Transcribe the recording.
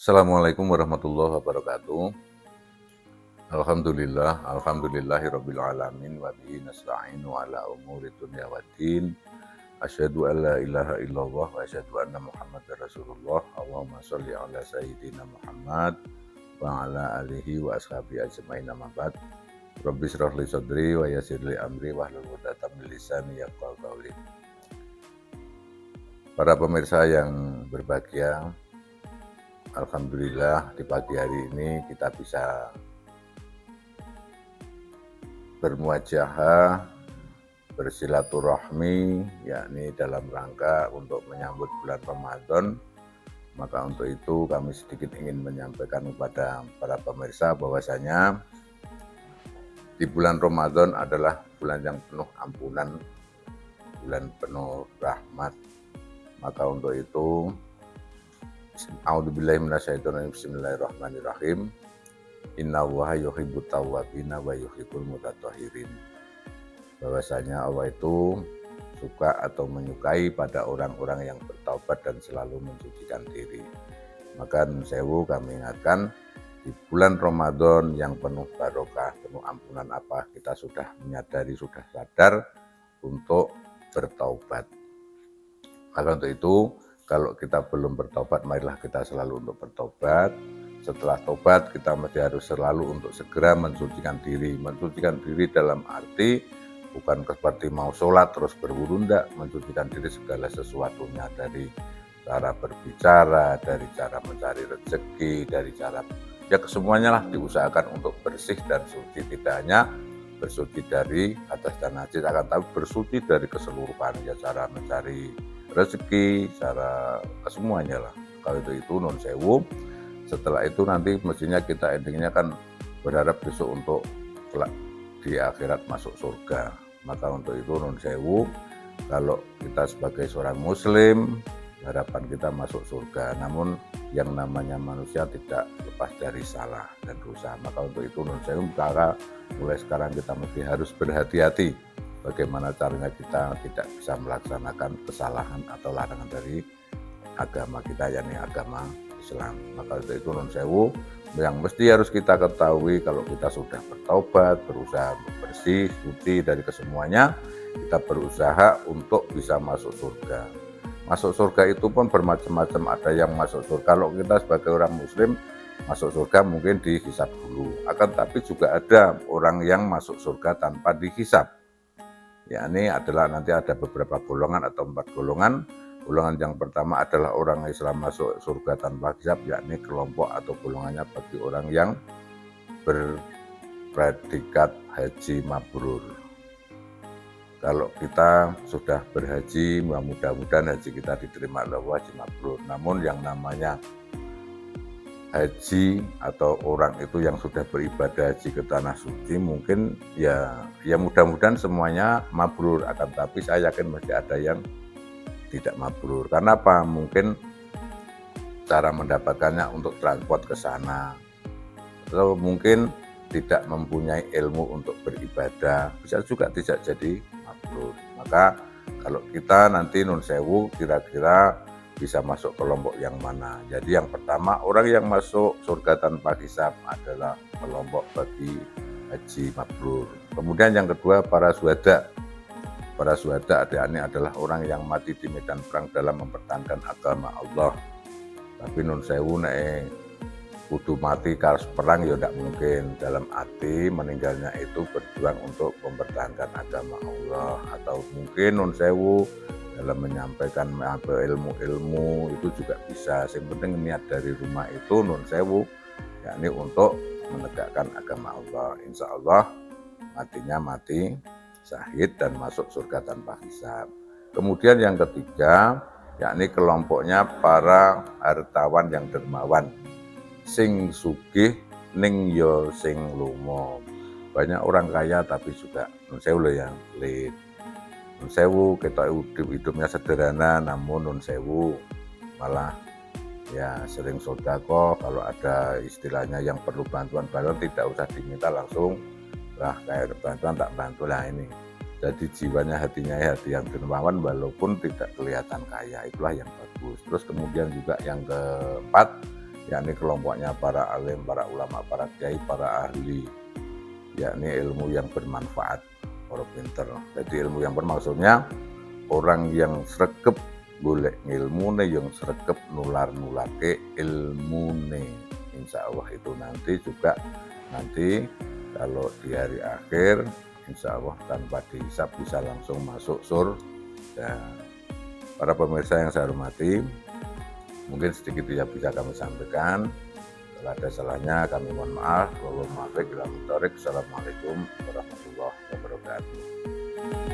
Assalamualaikum warahmatullahi wabarakatuh. Alhamdulillahirabbil alamin wa bihi nasta'inu ala umuri dunya waddin. Asyhadu an la ilaha illallah wa asyhadu anna Muhammadar Rasulullah. Allahumma shalli ala sayyidina Muhammad wa ala alihi wa ashabihi ajmain amma ba'd. Rabbi shrah li sadri wa yassir li amri wahlul 'uqdatam min lisani yafqahu qawli. Para pemirsa yang berbahagia, alhamdulillah di pagi hari ini kita bisa bermuajahah, bersilaturahmi, yakni dalam rangka untuk menyambut bulan Ramadan. Maka untuk itu kami sedikit ingin menyampaikan kepada para pemirsa bahwasanya di bulan Ramadan adalah bulan yang penuh ampunan, bulan penuh rahmat. Maka untuk itu A'udzubillahi minasyaitonirrajim. Bismillahirrahmanirrahim. Innallaha yuhibbut tawwabina wa yuhibbul mutatahhirin. Bahwasanya Allah itu suka atau menyukai pada orang-orang yang bertaubat dan selalu mensucikan diri. Maka nun sewu kami ingatkan, di bulan Ramadan yang penuh barokah, penuh ampunan apa, kita sudah menyadari, sudah sadar untuk bertaubat. Maka untuk itu, kalau kita belum bertobat, marilah kita selalu untuk bertobat. Setelah tobat, kita mesti harus selalu untuk segera mensucikan diri. Mensucikan diri dalam arti bukan seperti mau sholat terus berburu, enggak. Mensucikan diri segala sesuatunya, dari cara berbicara, dari cara mencari rezeki, dari cara ya kesemuanya lah diusahakan untuk bersih dan suci. Tidak hanya bersuci dari atas dan najis, akan tapi bersuci dari keseluruhan, ya cara mencari rezeki, cara kesemuanya lah. Kalau itu nun sewu. Setelah itu nanti mestinya kita endingnya kan berharap besok untuk di akhirat masuk surga. Maka untuk itu nun sewu, kalau kita sebagai seorang muslim, harapan kita masuk surga. Namun yang namanya manusia tidak lepas dari salah dan dosa. Maka untuk itu nun sewu, maka mulai sekarang kita mesti harus berhati-hati bagaimana caranya kita tidak bisa melaksanakan kesalahan atau larangan dari agama kita, yakni agama Islam. Maka itu nun sewu, yang mesti harus kita ketahui, kalau kita sudah bertaubat, berusaha bersih, suci dari kesemuanya, kita berusaha untuk bisa masuk surga. Masuk surga itu pun bermacam-macam, ada yang masuk surga, kalau kita sebagai orang muslim, masuk surga mungkin dihisab dulu. Akan tapi juga ada orang yang masuk surga tanpa dihisab. Ya, ini adalah nanti ada beberapa golongan atau 4 golongan. Golongan yang pertama adalah orang Islam masuk surga tanpa hisab, yakni kelompok atau golongannya bagi orang yang berpredikat haji mabrur. Kalau kita sudah berhaji, mudah-mudahan haji kita diterima oleh Allah, haji mabrur. Namun yang namanya haji atau orang itu yang sudah beribadah haji ke tanah suci, mungkin ya mudah-mudahan semuanya mabrur. Akan tapi saya yakin masih ada yang tidak mabrur. Karena apa? Mungkin cara mendapatkannya untuk transport ke sana, atau mungkin tidak mempunyai ilmu untuk beribadah, bisa juga tidak jadi mabrur. Maka kalau kita nanti nun sewu, kira-kira bisa masuk kelompok yang mana? Jadi yang pertama, orang yang masuk surga tanpa hisab adalah kelompok bagi haji mabrur. Kemudian yang kedua, para syuhada. Para syuhada ini adalah orang yang mati di medan perang dalam mempertahankan agama Allah. Tapi nun sewu nek kudu mati karena perang ya tidak mungkin. Dalam arti meninggalnya itu berjuang untuk mempertahankan agama Allah, atau mungkin nun sewu dalam menyampaikan ilmu-ilmu itu juga bisa. Yang penting niat dari rumah itu nun sewu, yakni untuk menegakkan agama Allah. Insya Allah matinya mati syahid dan masuk surga tanpa hisab. Kemudian yang ketiga, yakni kelompoknya para hartawan yang dermawan, sing sugih ning yo sing lumo. Banyak orang kaya tapi juga nun sewu yang pelit. Nun sewu kita hidupnya sederhana, namun nun sewu malah ya sering sodako. Kalau ada istilahnya yang perlu bantuan tidak usah diminta, langsung lah kayak bantuan tak bantu lah ini. Jadi jiwanya, hatinya hati yang dermawan walaupun tidak kelihatan kaya, itulah yang bagus. Terus kemudian juga yang keempat, yakni kelompoknya para alim, para ulama, para kiai, para ahli, yakni ilmu yang bermanfaat, orang pinter. Jadi ilmu yang bermaksudnya orang yang sregep golek ilmune, yang sregep nular-nulake ilmune. Insya Allah itu nanti juga kalau di hari akhir insya Allah tanpa dihisab bisa langsung masuk surga. Para pemirsa yang saya hormati, mungkin sedikit yang bisa kami sampaikan. Kalau ada salahnya kami mohon maaf. Wassalamualaikum warahmatullahi wabarakatuh.